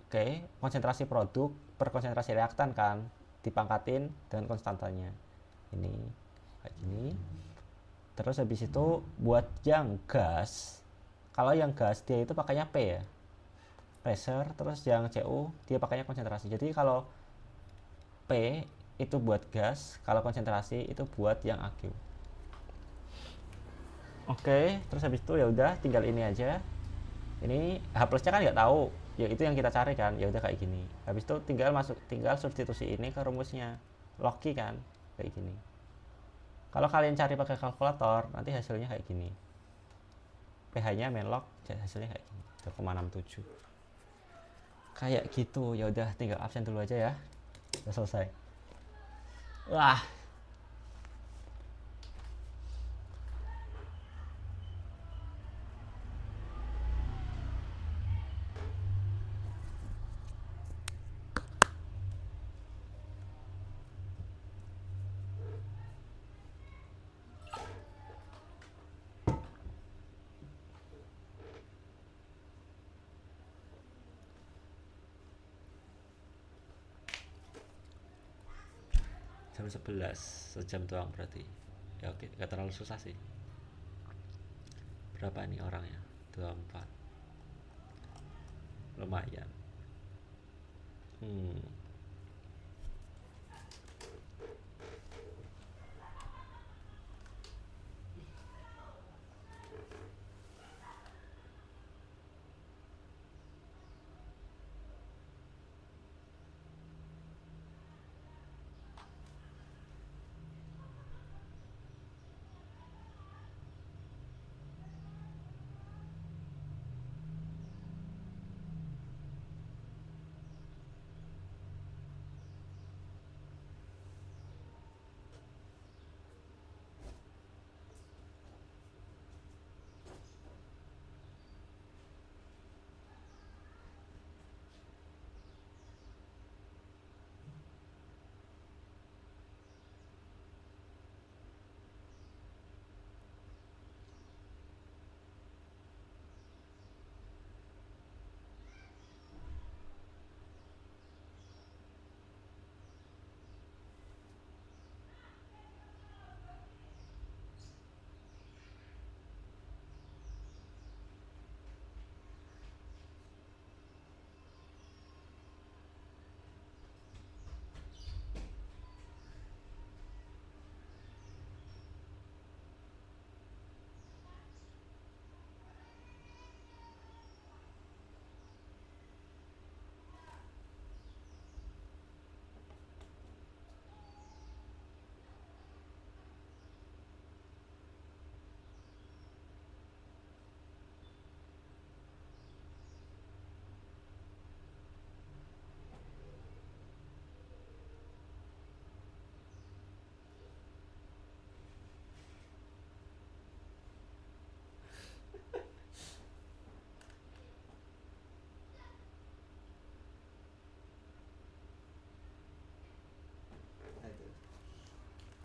oke, konsentrasi produk per konsentrasi reaktan kan, dipangkatin dengan konstantanya. Ini kayak gini. Terus habis itu buat yang gas, kalau yang gas dia itu pakainya P ya, pressure. Terus yang CO dia pakainya konsentrasi. Jadi kalau P itu buat gas, kalau konsentrasi itu buat yang aqu. Oke, terus habis itu ya udah tinggal ini aja. Ini H+-nya kan nggak tahu, ya itu yang kita cari kan. Ya udah kayak gini. Habis itu tinggal substitusi ini ke rumusnya. Logi kan kayak gini. Kalau kalian cari pakai kalkulator, nanti hasilnya kayak gini. pH-nya menlog, hasilnya kayak gini, 3,67. Kayak gitu. Ya udah tinggal absen dulu aja ya. Udah selesai. Wah. jam 11, sejam doang berarti. Ya oke, gak terlalu susah sih. Berapa nih orangnya? 24. Lumayan. Hmm.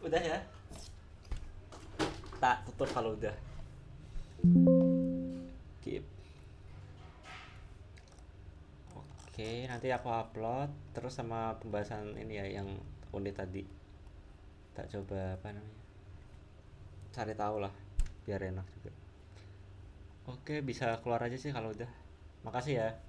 Udah ya? Tak tutup kalau udah. Keep. Oke, nanti aku upload terus sama pembahasan ini ya yang unit tadi. Tak coba apa namanya? Cari tahu lah biar enak juga. Oke, bisa keluar aja sih kalau udah. Makasih ya.